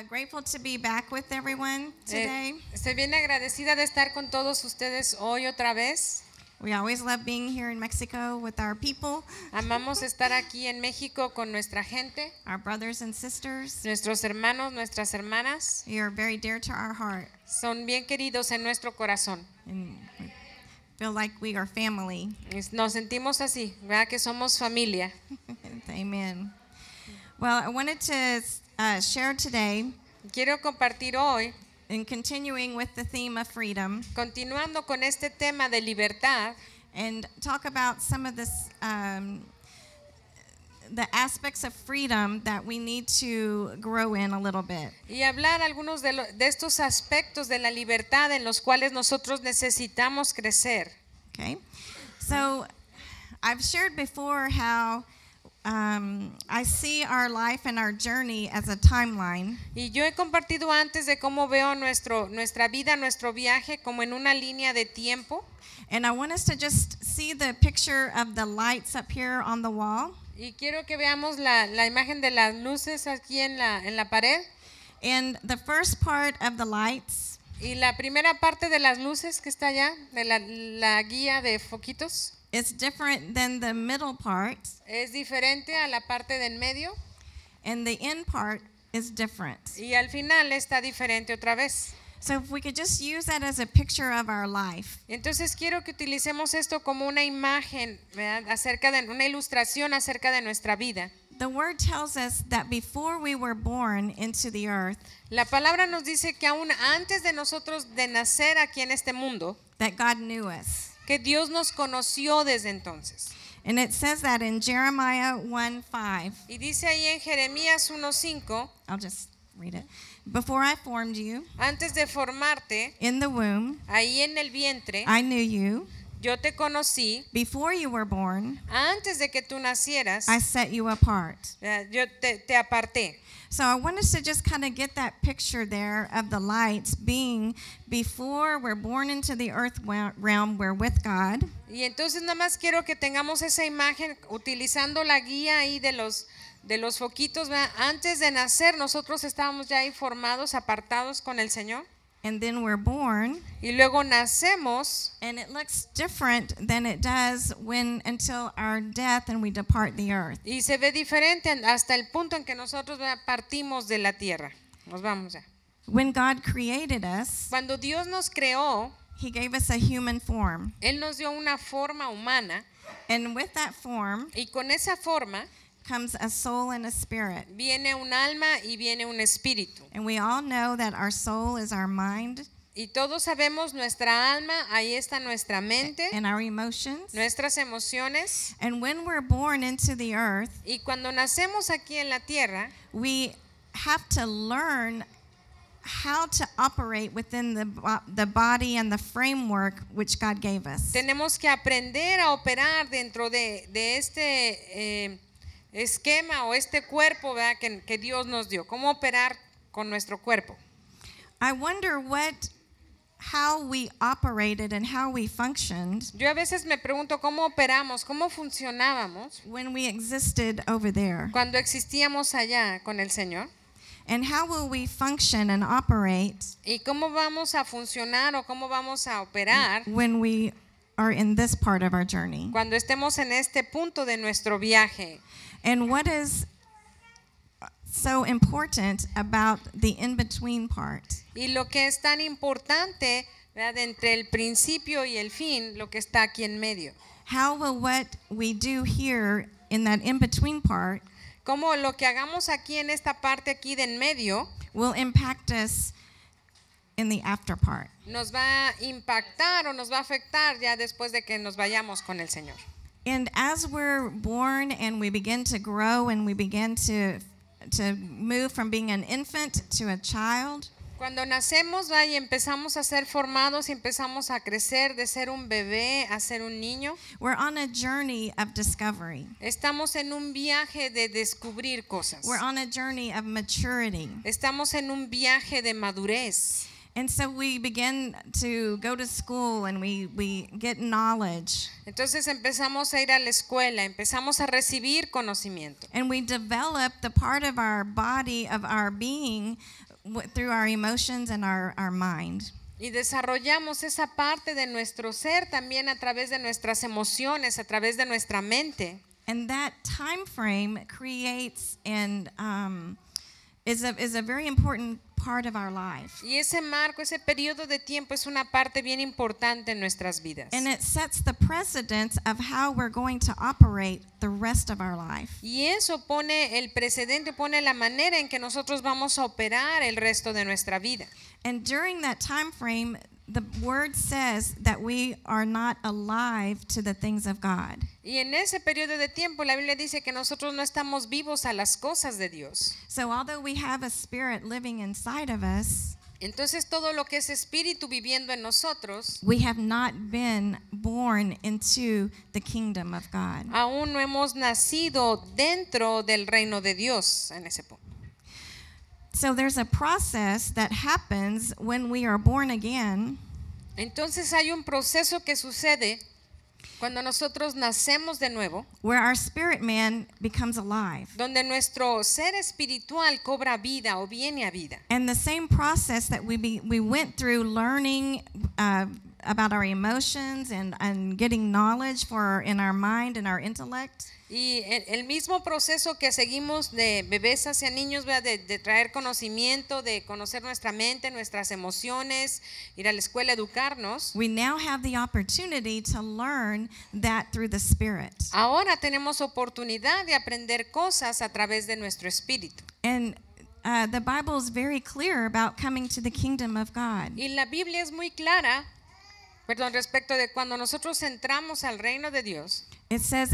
Grateful to be back with everyone today. Estoy bien agradecida de estar con todos ustedes hoy otra vez. We always love being here in Mexico with our people, Amamos estar aquí en México con nuestra gente, our brothers and sisters. nuestros hermanos, nuestras hermanas. You are very dear to our heart, Son bien queridos en nuestro corazón. and we feel like we are family. Nos sentimos así, ¿verdad? Que somos familia. Amen. Well, I wanted to share today, Quiero compartir hoy, in continuing with the theme of freedom, continuando con este tema de libertad, and talk about some of this, the aspects of freedom that we need to grow in a little bit. y hablar algunos de estos aspectos de la libertad en los cuales nosotros necesitamos crecer. Okay, so I've shared before how I see our life and our journey as a timeline, Y yo he compartido antes de cómo veo nuestra vida, nuestro viaje como en una línea de tiempo. and I want us to just see the picture of the lights up here on the wall. Y quiero que veamos la imagen de las luces aquí en la pared. And the first part of the lights Y la primera parte de las luces que está allá, de la guía de foquitos, is different than the middle part, es diferente a la parte de en medio. and the end part is different. Y al final está diferente otra vez. So if we could just use that as a picture of our life. Entonces quiero que utilicemos esto como una imagen, ¿verdad? Acerca de una ilustración acerca de nuestra vida. The word tells us that before we were born into the earth, La palabra nos dice que aún antes de nosotros de nacer aquí en este mundo, that God knew us. que Dios nos conoció desde entonces. And it says that in Jeremiah 1:5. Y dice ahí en Jeremías 1:5, I'll just read it. Before I formed you antes de formarte, in the womb, ahí en el vientre, I knew you. yo te conocí. Before you were born, Antes de que tú nacieras, I set you apart. yo te aparté. So I want us to just kind of get that picture there of the lights being before we're born into the earth realm, we're with God. Y entonces nada más quiero que tengamos esa imagen utilizando la guía ahí de los foquitos, ¿verdad? Antes de nacer nosotros estábamos ya informados, apartados con el Señor. And then we're born, Y luego nacemos and it looks different than it does until our death and we depart the earth. y se ve diferente hasta el punto en que nosotros, ¿verdad?, partimos de la tierra. Nos vamos ya. When God created us, Cuando Dios nos creó, He gave us a human form. Él nos dio una forma humana And with that form y con esa forma comes a soul and a spirit. viene un alma y viene un espíritu. And we all know that our soul is our mind Y todos sabemos nuestra alma, ahí está nuestra mente, and our emotions. nuestras emociones. And when we're born into the earth, Y cuando nacemos aquí en la tierra, we have to learn how to operate within the body and the framework which God gave us. tenemos que aprender a operar dentro de este esquema o este cuerpo, ¿verdad?, que Dios nos dio. ¿Cómo operar con nuestro cuerpo? I wonder how we operated and how we functioned Yo a veces me pregunto cómo operamos, cómo funcionábamos when we existed over there. cuando existíamos allá con el Señor. And how will we function and operate ¿Y cómo vamos a funcionar o cómo vamos a operar when we are in this part of our journey? cuando estemos en este punto de nuestro viaje? And what is so important about the in-between part? Y lo que es tan importante, ¿verdad?, entre el principio y el fin, lo que está aquí en medio. How will what we do here in that in-between part Cómo lo que hagamos aquí en esta parte aquí de en medio will impact us in the after part? nos va a impactar o nos va a afectar ya después de que nos vayamos con el Señor. And as we're born and we begin to grow and we begin to move from being an infant to a child, Cuando nacemos, ¿verdad?, y empezamos a ser formados y empezamos a crecer de ser un bebé a ser un niño, we're on a journey of discovery. estamos en un viaje de descubrir cosas. We're on a journey of maturity. Estamos en un viaje de madurez. And so we begin to go to school and we get knowledge. Entonces empezamos a ir a la escuela, empezamos a recibir conocimiento. And we develop the part of our body, of our being, through our emotions and our mind. Y desarrollamos esa parte de nuestro ser también a través de nuestras emociones, a través de nuestra mente. And that time frame creates and is a very important part of our life. Y ese marco, ese periodo de tiempo es una parte bien importante en nuestras vidas. And it sets the precedence of how we're going to operate the rest of our life. Y eso pone el precedente, pone la manera en que nosotros vamos a operar el resto de nuestra vida. And during that time frame, the word says that we are not alive to the things of God. Y en ese periodo de tiempo la Biblia dice que nosotros no estamos vivos a las cosas de Dios. So although we have a spirit living inside of us, Entonces todo lo que es espíritu viviendo en nosotros, we have not been born into the kingdom of God. aún no hemos nacido dentro del reino de Dios en ese punto. So there's a process that happens when we are born again, Entonces hay un proceso que sucede cuando nosotros nacemos de nuevo, where our spirit man becomes alive. donde nuestro ser espiritual cobra vida o viene a vida. And the same process that we went through learning about our emotions and getting knowledge in our mind and our intellect. Y el mismo proceso que seguimos de bebés hacia niños, ¿verdad? De traer conocimiento, de conocer nuestra mente, nuestras emociones, ir a la escuela, educarnos. We now have the opportunity to learn that through the Spirit. Ahora tenemos oportunidad de aprender cosas a través de nuestro espíritu. And the Bible is very clear about coming to the kingdom of God. Y la Biblia es muy clara, respecto de cuando nosotros entramos al reino de Dios. It says,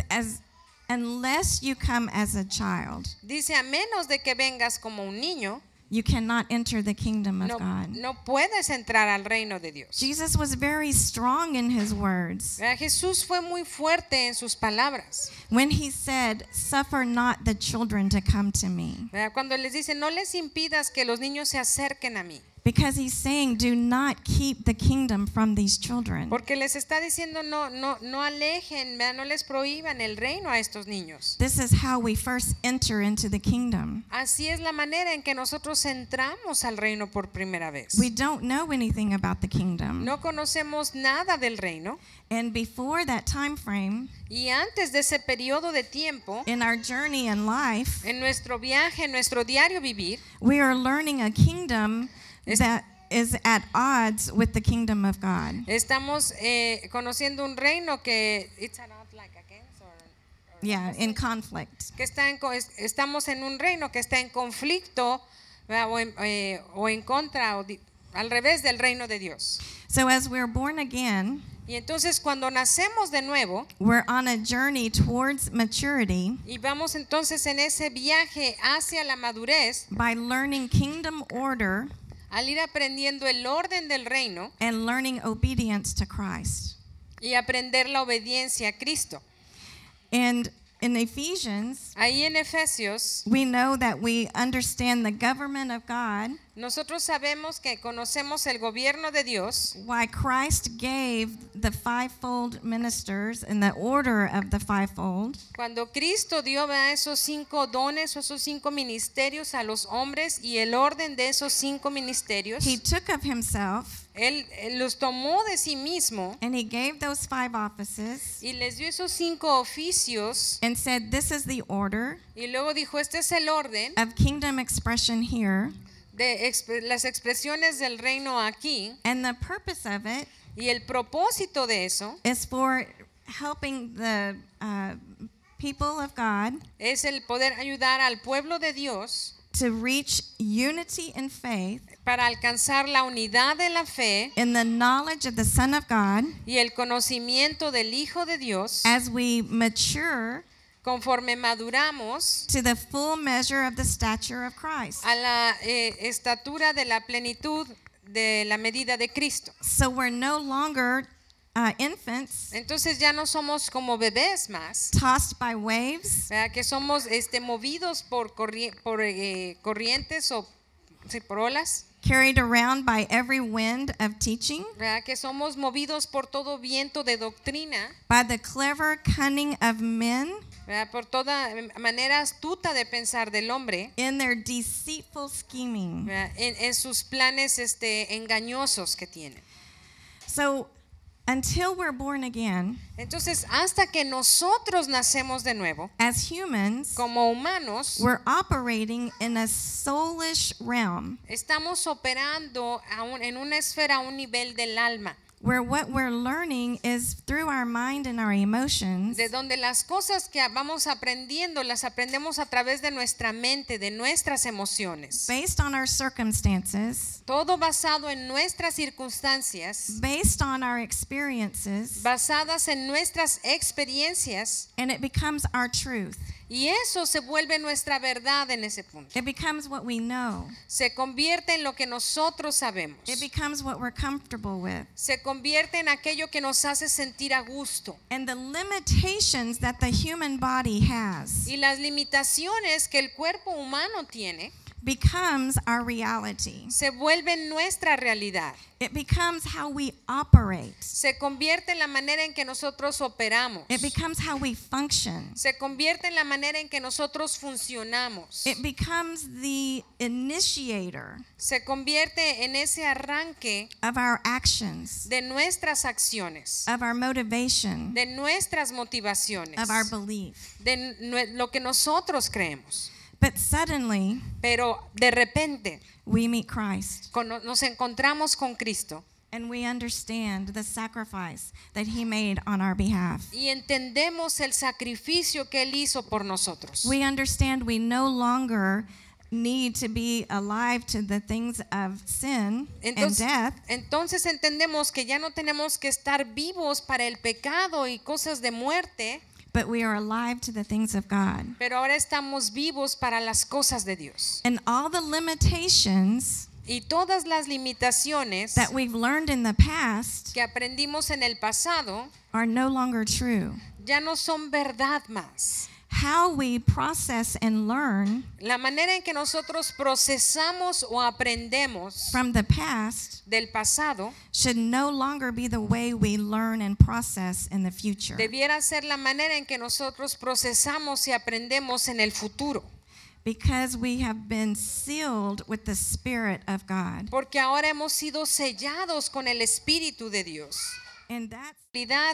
unless you come as a child, Dice, a menos de que vengas como un niño, you cannot enter the kingdom of God. no puedes entrar al reino de Dios. Jesus was very strong in his words Jesús fue muy fuerte en sus palabras. when he said, suffer not the children to come to me. Cuando les dice, no les impidas que los niños se acerquen a mí. Because he's saying, do not keep the kingdom from these children. Porque les está diciendo, no alejen, no les prohíban el reino a estos niños. This is how we first enter into the kingdom. Así es la manera en que nosotros entramos al reino por primera vez. We don't know anything about the kingdom. No conocemos nada del reino. And before that time frame, Y antes de ese periodo de tiempo, in our journey in life, en nuestro viaje, en nuestro diario vivir, we are learning a kingdom that is at odds with the kingdom of God. estamos conociendo un reino que it's not like against or Yeah, in conflict. que estamos en un reino que está en conflicto, ¿verdad? O en contra o al revés del reino de Dios. So as we're born again, Y entonces cuando nacemos de nuevo we're on a journey towards maturity y vamos entonces en ese viaje hacia la madurez, by learning kingdom order al ir aprendiendo el orden del reino and learning obedience to Christ. y aprender la obediencia a Cristo. And in Ephesians, Ahí en Efesios we know that we understand the government of God, nosotros sabemos que conocemos el gobierno de Dios, why Christ gave the fivefold ministers in the order of the fivefold, cuando Cristo dio a esos 5 dones o esos 5 ministerios a los hombres y el orden de esos 5 ministerios. he took of himself Él los tomó de sí mismo and he gave those 5 offices y les dio esos 5 oficios and said, this is the order y luego dijo, este es el orden of kingdom expression here, de las expresiones del reino aquí, and the purpose of it y el propósito de eso is for helping the people of God es el poder ayudar al pueblo de Dios to reach unity in faith para alcanzar la unidad de la fe in the knowledge of the Son of God y el conocimiento del Hijo de Dios as we mature conforme maduramos to the full measure of the stature of Christ. a la estatura de la plenitud de la medida de Cristo. So we're no longer infants Entonces ya no somos como bebés más, tossed by waves, ¿verdad? Que somos movidos por corrientes o sí, por olas, carried around by every wind of teaching, ¿verdad? Que somos movidos por todo viento de doctrina, by the clever cunning of men, ¿verdad? Por toda manera astuta de pensar del hombre, in their deceitful scheming. ¿verdad? En sus planes engañosos que tienen. So until we're born again, Entonces, hasta que nosotros nacemos de nuevo, as humans, como humanos, we're operating in a soulish realm estamos operando en una esfera, a un nivel del alma, where what we're learning is through our mind and our emotions, de donde las cosas que vamos aprendiendo las aprendemos a través de nuestra mente, de nuestras emociones. based on our circumstances, Todo basado en nuestras circunstancias, based on our experiences, basadas en nuestras experiencias, and it becomes our truth. y eso se vuelve nuestra verdad en ese punto. It becomes what we know. Se convierte en lo que nosotros sabemos. It becomes what we're comfortable with. Se convierte en aquello que nos hace sentir a gusto. And the limitations that the human body has Y las limitaciones que el cuerpo humano tiene becomes our reality. se vuelven nuestra realidad. It becomes how we operate. Se convierte en la manera en que nosotros operamos. It becomes how we function. Se convierte en la manera en que nosotros funcionamos. It becomes the initiator Se convierte en ese arranque of our actions, de nuestras acciones, of our motivation, de nuestras motivaciones, of our belief. de lo que nosotros creemos. But suddenly, Pero de repente we meet Christ nos encontramos con Cristo and we understand the sacrifice that He made on our behalf. y entendemos el sacrificio que Él hizo por nosotros. We understand we no longer need to be alive to the things of sin and death, Entonces entendemos que ya no tenemos que estar vivos para el pecado y cosas de muerte, but we are alive to the things of God. pero ahora estamos vivos para las cosas de Dios. And all the limitations Y todas las limitaciones that we've learned in the past que aprendimos en el pasado are no longer true. ya no son verdad más. How we process and learn La manera en que nosotros procesamos o aprendemos from the past del pasado should no longer be the way we learn and process in the future. debiera ser la manera en que nosotros procesamos y aprendemos en el futuro. Because we have been sealed with the Spirit of God. Porque ahora hemos sido sellados con el Espíritu de Dios. And that's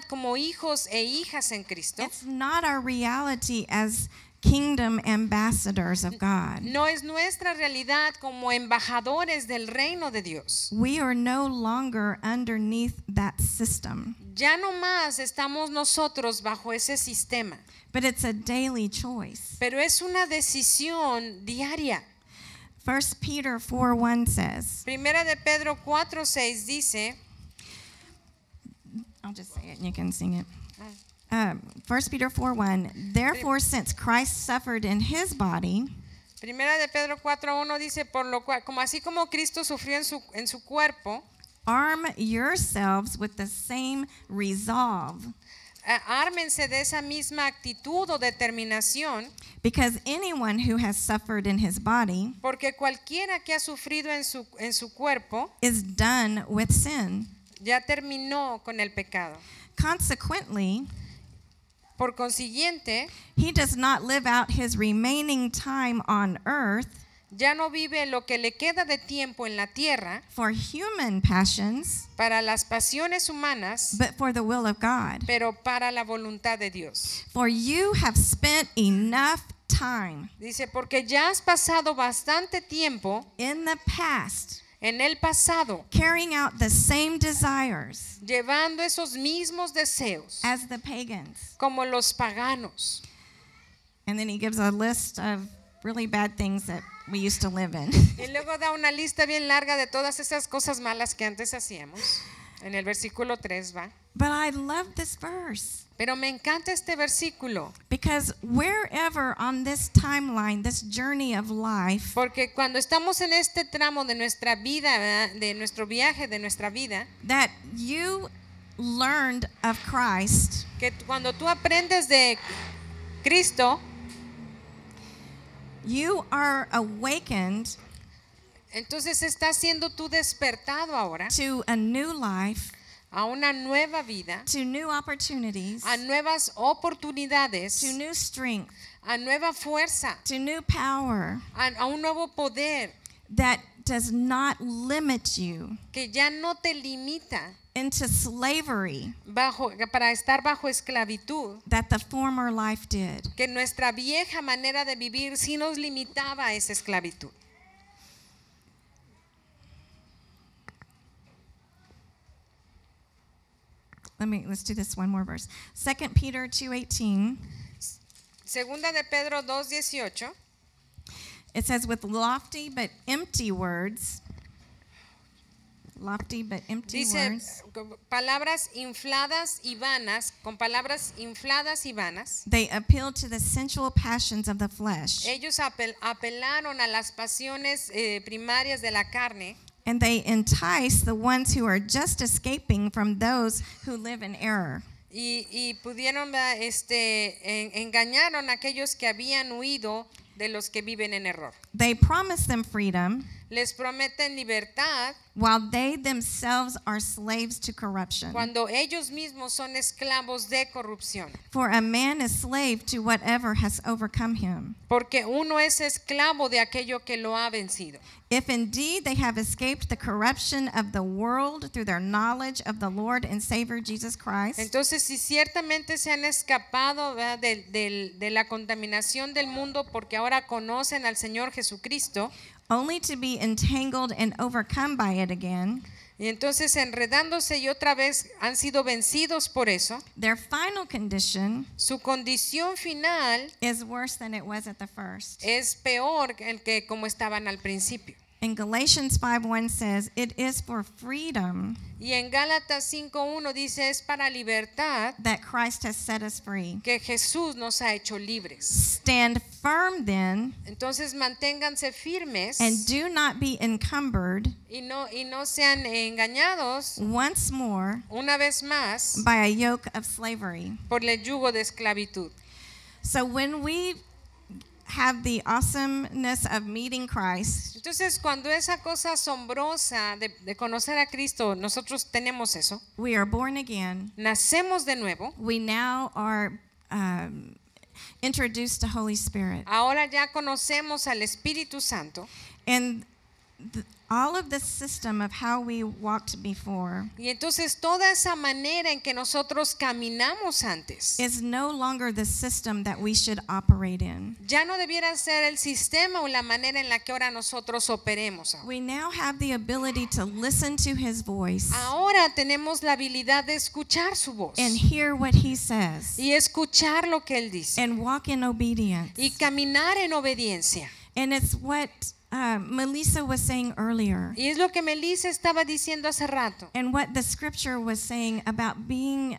Como hijos e hijas en Cristo, it's not our reality as kingdom ambassadors of God. no es nuestra realidad como embajadores del reino de Dios. We are no longer underneath that system, Ya no más estamos nosotros bajo ese sistema, but it's a daily choice. pero es una decisión diaria. 1 Peter 4:1 says, Primera de Pedro 4:6 dice, I'll just say it and you can sing it. 1 Peter 4:1, therefore since Christ suffered in his body, Primera de Pedro 4:1 dice, por lo cual, como así como Cristo sufrió en su cuerpo, arm yourselves with the same resolve, ármense de esa misma actitud o determinación, because anyone who has suffered in his body porque cualquiera que ha sufrido en su cuerpo is done with sin. ya terminó con el pecado. Consequently, Por consiguiente, he does not live out his remaining time on earth ya no vive lo que le queda de tiempo en la tierra for human passions, para las pasiones humanas, but for the will of God. pero para la voluntad de Dios. For you have spent enough time Dice, porque ya has pasado bastante tiempo in the past en el pasado carrying out the same desires llevando esos mismos deseos as the pagans. como los paganos. And then he gives a list of really bad things that we used to live in. Y luego da una lista bien larga de todas esas cosas malas que antes hacíamos. En el versículo 3 va. But I love this verse Pero me encanta este versículo, because wherever on this timeline, this journey of life, porque cuando estamos en este tramo de nuestra vida, ¿verdad? De nuestro viaje, de nuestra vida, that you learned of Christ, que cuando tú aprendes de Cristo, you are awakened entonces estás siendo tú despertado ahora to a new life a una nueva vida, to new opportunities, a nuevas oportunidades, to new strength, a nueva fuerza, to new power a un nuevo poder that does not limit you que ya no te limita into slavery para estar bajo esclavitud, that the former life did. que nuestra vieja manera de vivir sí nos limitaba a esa esclavitud. Let's do this one more verse. 2 Peter 2:18. Segunda de Pedro 2:18. It says, with lofty but empty words, Dice palabras infladas y vanas, con palabras infladas y vanas. they appeal to the sensual passions of the flesh, Ellos apelaron a las pasiones primarias de la carne and they entice the ones who are just escaping from those who live in error. y pudieron engañaron a aquellos que habían huido de los que viven en error. They promise them freedom Les prometen libertad while they themselves are slaves to corruption. cuando ellos mismos son esclavos de corrupción. For a man is slave to whatever has overcome him. Porque uno es esclavo de aquello que lo ha vencido. If indeed they have escaped the corruption of the world through their knowledge of the Lord and Savior Jesus Christ, Entonces, si ciertamente se han escapado, ¿verdad?, de la contaminación del mundo porque ahora conocen al Señor Jesucristo, only to be entangled and overcome by it again, y entonces enredándose y otra vez han sido vencidos por eso, their final condition su condición final is worse than it was at the first. es peor que como estaban al principio. In Galatians 5:1 says, it is for freedom Y en Gálatas 5:1 dice, es para libertad that Christ has set us free. que Jesús nos ha hecho libres. Stand firm then, Entonces manténganse firmes and do not be encumbered y no sean engañados once more una vez más by a yoke of slavery. por el yugo de esclavitud. So when we have the awesomeness of meeting Christ, Entonces, cuando esa cosa asombrosa de conocer a Cristo, nosotros tenemos eso, we are born again. nacemos de nuevo, We now are introduced to Holy Spirit. ahora ya conocemos al Espíritu Santo, And all of the system of how we walked before y entonces toda esa manera en que nosotros caminamos antes is no longer the system that we should operate in. ya no debiera ser el sistema o la manera en la que ahora nosotros operemos. We now have the ability to listen to His voice Ahora tenemos la habilidad de escuchar su voz and hear what He says y escuchar lo que Él dice and walk in obedience. y caminar en obediencia. And it's what Melissa was saying earlier, Y es lo que Melissa estaba diciendo hace rato. and what the scripture was saying about being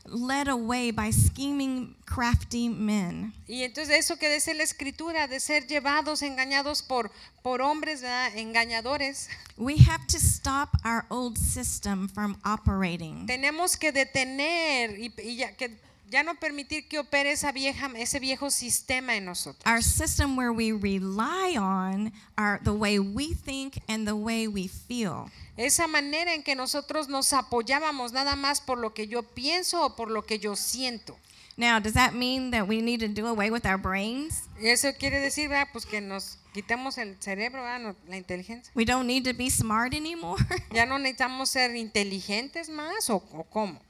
led away by scheming, crafty men. Y entonces eso que dice la escritura de ser llevados, engañados por hombres, ¿verdad?, engañadores. We have to stop our old system from operating. Tenemos que detener y ya no permitir que opere ese viejo sistema en nosotros. Our system where we rely on the way we think and the way we feel. Esa manera en que nosotros nos apoyábamos nada más por lo que yo pienso o por lo que yo siento. Now, does that mean that we need to do away with our brains? Y eso quiere decir, ¿verdad?, pues que nos quitemos el cerebro, ¿verdad?, la inteligencia. We don't need to be smart anymore? Ya no necesitamos ser inteligentes más o cómo.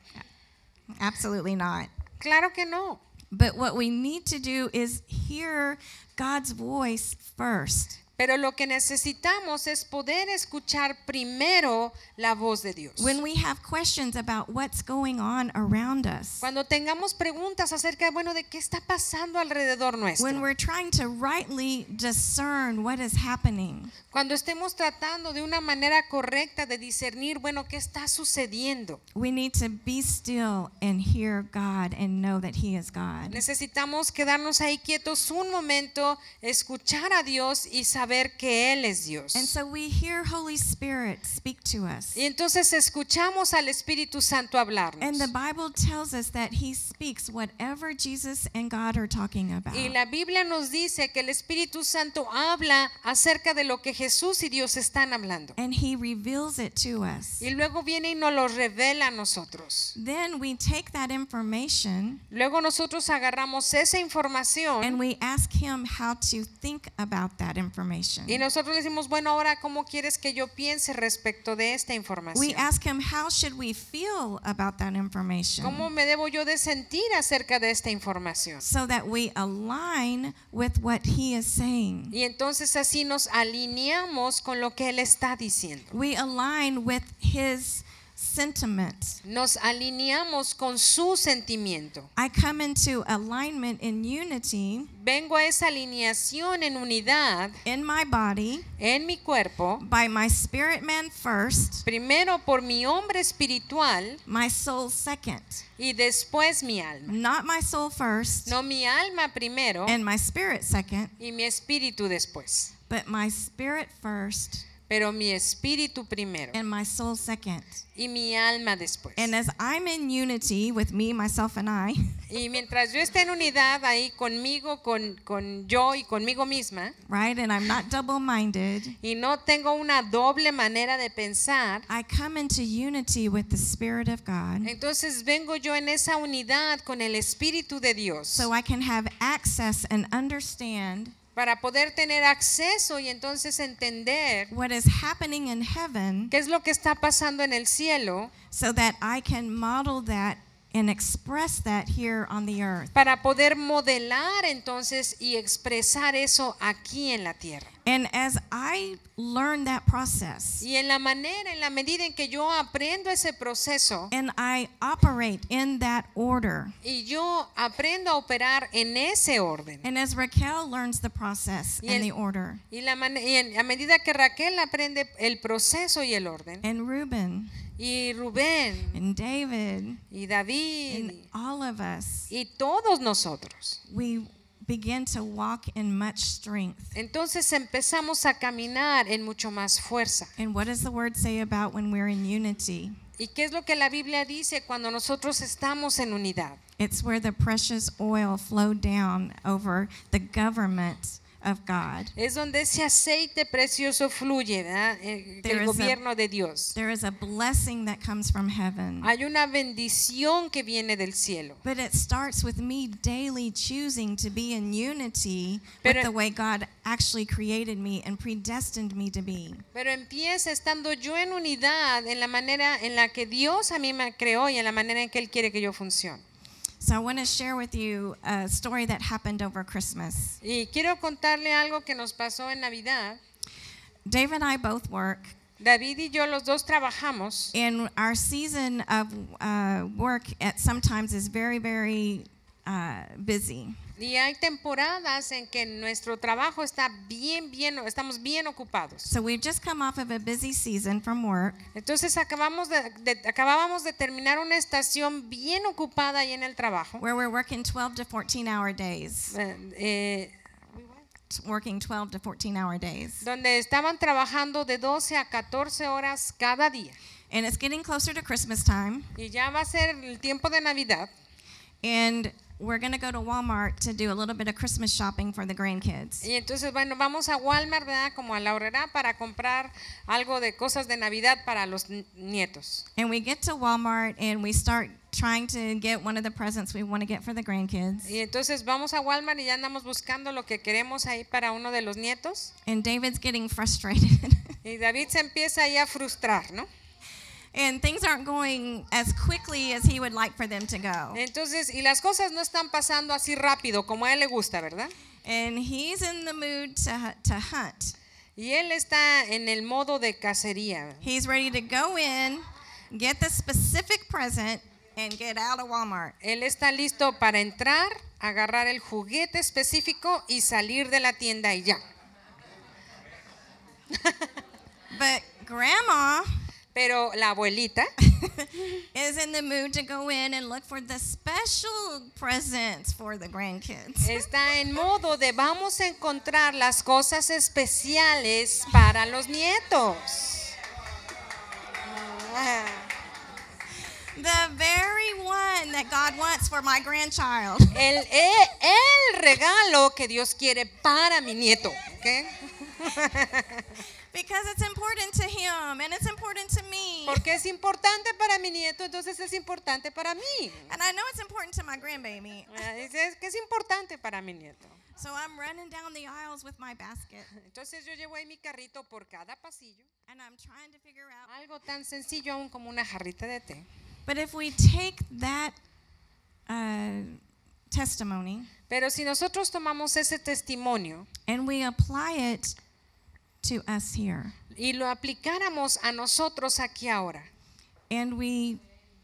Absolutely not. Claro que no. But what we need to do is hear God's voice first. Pero lo que necesitamos es poder escuchar primero la voz de Dios. When we have questions about what's going on around us, Cuando tengamos preguntas acerca, de qué está pasando alrededor nuestro. when we're trying to rightly discern what is happening, Cuando estemos tratando de una manera correcta de discernir, qué está sucediendo. we need to be still and hear God and know that He is God. Necesitamos quedarnos ahí quietos un momento, escuchar a Dios y saber saber que Él es Dios. And so we hear Holy Spirit speak to us. Y entonces escuchamos al Espíritu Santo hablarnos. And the Bible tells us that he speaks whatever Jesus and God are talking about. Y la Biblia nos dice que el Espíritu Santo habla acerca de lo que Jesús y Dios están hablando. And he reveals it to us. Y luego viene y nos lo revela a nosotros. Then we take that information Luego nosotros agarramos esa información and we ask him how to think about that information. y nosotros le decimos, bueno, ahora ¿cómo quieres que yo piense respecto de esta We información? ask him how should we feel about that information ¿Cómo me debo yo de sentir acerca de esta información? so that we align with what he is saying. Y entonces así nos alineamos con lo que Él está diciendo. We align with his sentiments. Nos alineamos con su sentimiento. I come into alignment in unity Vengo a esa alineación en unidad in my body en mi cuerpo, by my spirit man first, primero por mi hombre espiritual my soul second. y después mi alma. Not my soul first No mi alma primero and my spirit second, y mi espíritu después, but my spirit first pero mi espíritu primero and my soul second. y mi alma después. And as I'm in unity with me, myself, and I, Y mientras yo esté en unidad ahí conmigo, con yo y conmigo misma, right, and I'm not double-minded, y no tengo una doble manera de pensar, I come into unity with the Spirit of God entonces vengo yo en esa unidad con el Espíritu de Dios so I can have access and understand para poder tener acceso y entonces entender what is happening in heaven qué es lo que está pasando en el cielo so that I can model that and express that here on the earth. para poder modelar entonces y expresar eso aquí en la tierra. And as I learn that process Y en la medida en que yo aprendo ese proceso and I operate in that order, y yo aprendo a operar en ese orden, and as Raquel learns the process Y and el- the order, a medida que Raquel aprende el proceso y el orden, and Reuben y Rubén and David y David and all of us, y todos nosotros, we begin to walk in much strength. entonces empezamos a caminar en mucho más fuerza. And what does the word say about when we're in unity? ¿Y qué es lo que la Biblia dice cuando nosotros estamos en unidad? It's where the precious oil flowed down over the government of God. Es donde ese aceite precioso fluye, ¿verdad? There El is a- gobierno de Dios. There is a blessing that comes from heaven. Hay una bendición que viene del cielo. But it starts with me daily choosing to be in unity Pero- with the way God actually created me and predestined me to be. Pero empieza estando yo en unidad en la manera en la que Dios a mí me creó y en la manera en que Él quiere que yo funcione. So I want to share with you a story that happened over Christmas. Y quiero contarle algo que nos pasó en Navidad. Dave and I both work, David y yo los dos trabajamos and our season of work at sometimes is very, very busy. y hay temporadas en que nuestro trabajo está estamos bien ocupados. So we've just come off of a busy season from work, Entonces acabábamos de terminar una estación bien ocupada ahí en el trabajo. where we're working 12 to 14-hour days, working 12 to 14-hour days. Donde estaban trabajando de 12 a 14 horas cada día. And it's getting closer to Christmas time, Y ya va a ser el tiempo de Navidad. and we're going to go to Walmart to do a little bit of Christmas shopping for the grandkids. Y entonces, bueno, vamos a Walmart, ¿verdad? Como a la horrera para comprar algo de cosas de Navidad para los nietos. And we get to Walmart and we start trying to get one of the presents we want to get for the grandkids. Y entonces vamos a Walmart y ya andamos buscando lo que queremos ahí para uno de los nietos. And David's getting frustrated. Y David se empieza ahí a frustrar, ¿no? And things aren't going as quickly as he would like for them to go. Entonces, y las cosas no están pasando así rápido como a él le gusta, ¿verdad? And he's in the mood to hunt. Y él está en el modo de cacería. He's ready to go in, get the specific present, and get out of Walmart. Él está listo para entrar, agarrar el juguete específico y salir de la tienda y ya. But Grandma Pero la abuelita is in the mood to go in and look for the special presents for the grandkids. Está en modo de vamos a encontrar las cosas especiales para los nietos. The very one that God wants for my grandchild. El regalo que Dios quiere para mi nieto. ¿Okay? Because it's important to him and it's important to me. Porque es importante para mi nieto, entonces es importante para mí. And I know it's important to my grandbaby. Es que es importante para mi nieto. So I'm running down the aisles with my basket. Entonces yo llevo ahí mi carrito por cada pasillo. And I'm trying to figure out. Algo tan sencillo aún como una jarrita de té. But if we take that testimony, pero si nosotros tomamos ese testimonio and we apply it to us here, y lo aplicáramos a nosotros aquí ahora, and we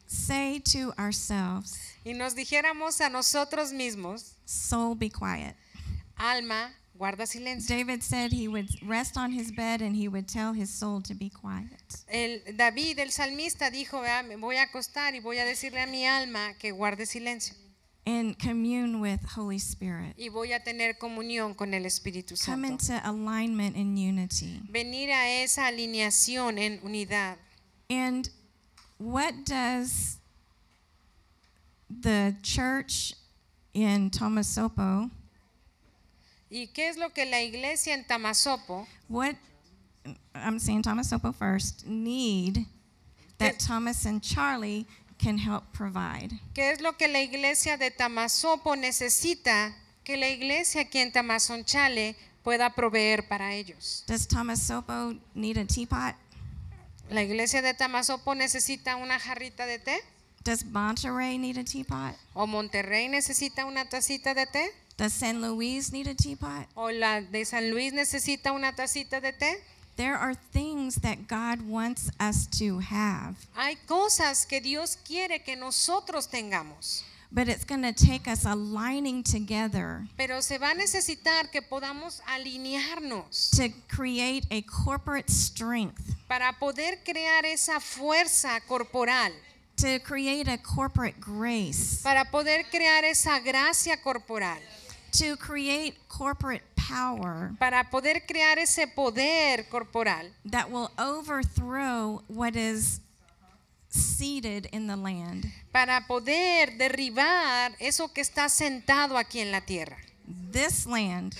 say to ourselves, y nos dijéramos a nosotros mismos, soul, be quiet. Alma, guarda silencio. David said he would rest on his bed and he would tell his soul to be quiet. David, el salmista, dijo, me voy a acostar y voy a decirle a mi alma que guarde silencio. And commune with Holy Spirit. Y voy a tener comunión con el Espíritu Come Santo. into alignment and unity. Venir a esa alineación en unidad. And what does the church in Tomasopo, ¿Y qué es lo que la iglesia en Tamasopo, I'm saying Tomasopo first, need that Thomas and Charlie can help provide? qué es lo que la iglesia de Tamasopo necesita que la iglesia aquí en Tamazunchale pueda proveer para ellos? Does Tomasopo need a teapot? ¿La iglesia de Tamasopo necesita una jarrita de té? Does Monterey need a teapot? ¿O Monterrey necesita una tacita de té? Does San Luis need a teapot? ¿O la de San Luis necesita una tacita de té? There are things that God wants us to have, Hay cosas que Dios quiere que nosotros tengamos, but it's going to take us aligning together pero se va a necesitar que podamos alinearnos to create a corporate strength, para poder crear esa fuerza corporal, to create a corporate grace, para poder crear esa gracia corporal, to create corporate power para poder crear ese poder corporal that will overthrow what is seated in the land. para poder derribar eso que está sentado aquí en la tierra. This land,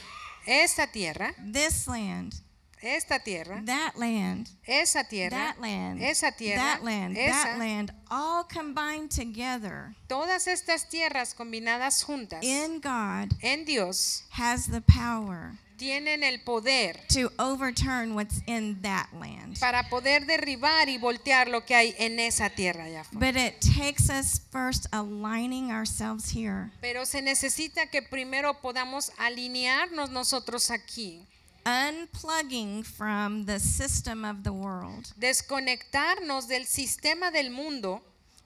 Esta tierra, this land, esta tierra, that land, esa tierra, that land, esa tierra, that land, esa, that land, all combined together todas estas tierras combinadas juntas in God en Dios has the power tienen el poder to overturn what's in that land. para poder derribar y voltear lo que hay en esa tierra allá afuera. But it takes us first aligning ourselves here, Pero se necesita que primero podamos alinearnos nosotros aquí, unplugging from the system of the world, desconectarnos del sistema del mundo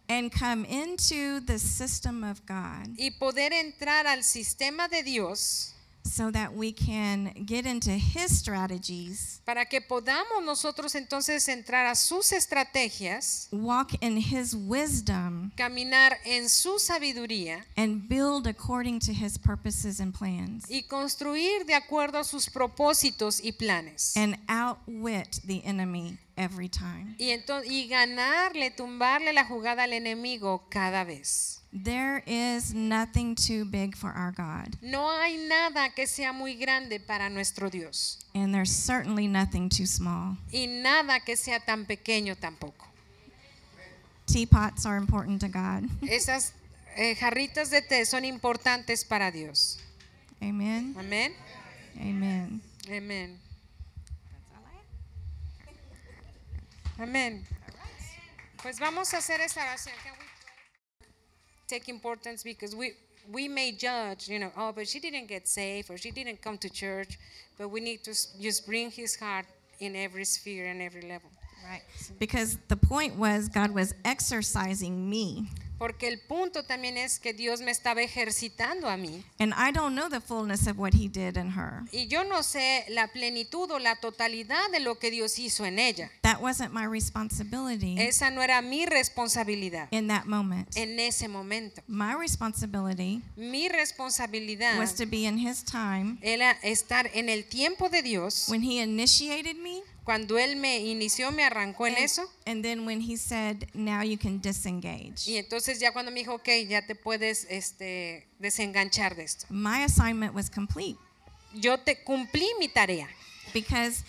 and come into the system of God y poder entrar al sistema de Dios so that we can get into His strategies, para que podamos nosotros entonces entrar a sus estrategias, walk in His wisdom, caminar en su sabiduría and build according to His purposes and plans, y construir de acuerdo a sus propósitos y planes. and outwit the enemy every time. Y ganarle, tumbarle la jugada al enemigo cada vez. There is nothing too big for our God, No hay nada que sea muy grande para nuestro Dios and there's certainly nothing too small. y nada que sea tan pequeño tampoco. Teapots are important to God. Esas jarritas de té son importantes para Dios. Amen. Amén. Amen. Amén. Amén. Pues vamos a hacer esta oración. Can we take importance because we may judge, oh, but she didn't get saved or she didn't come to church, but we need to just bring his heart in every sphere and every level. Right. Because the point was God was exercising me. Porque el punto también es que Dios me estaba ejercitando a mí. And I don't know the fullness of what he did in her. Y yo no sé la plenitud o la totalidad de lo que Dios hizo en ella. That wasn't my responsibility Esa no era mi responsabilidad in that moment. en ese momento. My responsibility Mi responsabilidad was to be in his time era estar en el tiempo de Dios. when he initiated me, Cuando Él me inició, me arrancó en eso. and then when he said, now you can disengage. Y entonces ya cuando me dijo, ok, ya te puedes desenganchar de esto. My assignment was complete Yo te cumplí mi tarea. because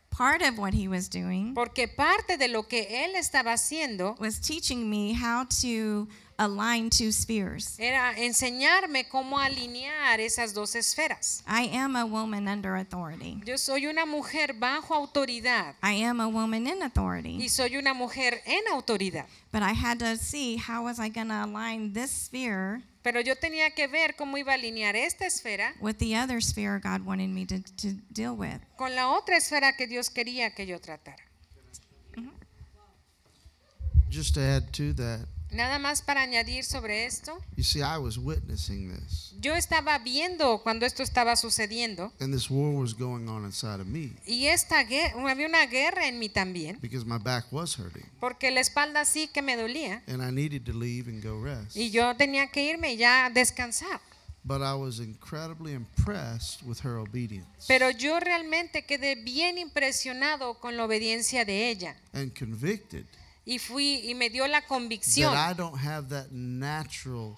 part of what he was doing Porque parte de lo que Él estaba haciendo was teaching me how to align two spheres. era enseñarme cómo alinear esas dos esferas. I am a woman under authority. Yo soy una mujer bajo autoridad I am a woman in y authority. soy una mujer en autoridad. But I had to see how was I going to align this sphere Pero yo tenía que ver cómo iba a alinear esta esfera with the other sphere God wanted me to deal with. con la otra esfera que Dios quería que yo tratara. Just to add to that, Nada más para añadir sobre esto. you see, I was witnessing this, Yo estaba viendo cuando esto estaba sucediendo and this war was going on inside of me y había una guerra en mí también, because my back was hurting, porque la espalda sí que me dolía and I needed to leave and go rest. y yo tenía que irme y ya descansar. But I was incredibly impressed with her obedience Pero yo realmente quedé bien impresionado con la obediencia de ella and convicted y me dio la convicción that I don't have that natural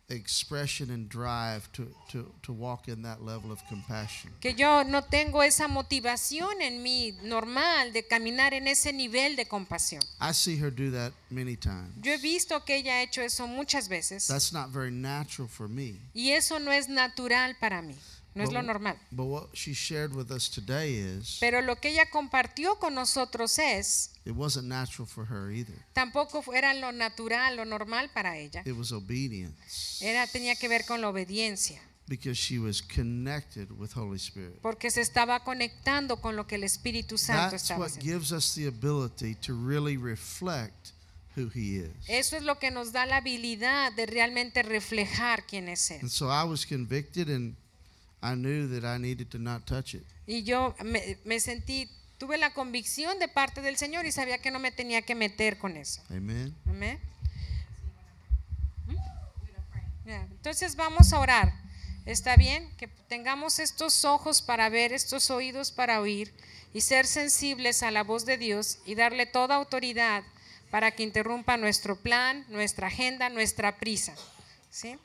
expression and drive to walk in that level of compassion. que yo no tengo esa motivación en mí normal de caminar en ese nivel de compasión. I see her do that many times. Yo he visto que ella ha hecho eso muchas veces That's not very natural for me. y eso no es natural para mí, no es lo normal. But what she shared with us today is Pero lo que ella compartió con nosotros it wasn't natural for her either. tampoco era lo natural, lo normal para ella. It was obedience Tenía que ver con la obediencia, because she was connected with Holy Spirit. porque se estaba conectando con lo que el Espíritu Santo That's estaba what haciendo. gives us the ability to really reflect who He is. Eso es lo que nos da la habilidad de realmente reflejar quién es Él. And so I was convicted, and I knew that I needed to not touch it. Y yo tuve la convicción de parte del Señor y sabía que no me tenía que meter con eso. Amen. Amén. Ya, entonces vamos a orar. ¿Está bien? Que tengamos estos ojos para ver, estos oídos para oír y ser sensibles a la voz de Dios y darle toda autoridad para que interrumpa nuestro plan, nuestra agenda, nuestra prisa. ¿Sí?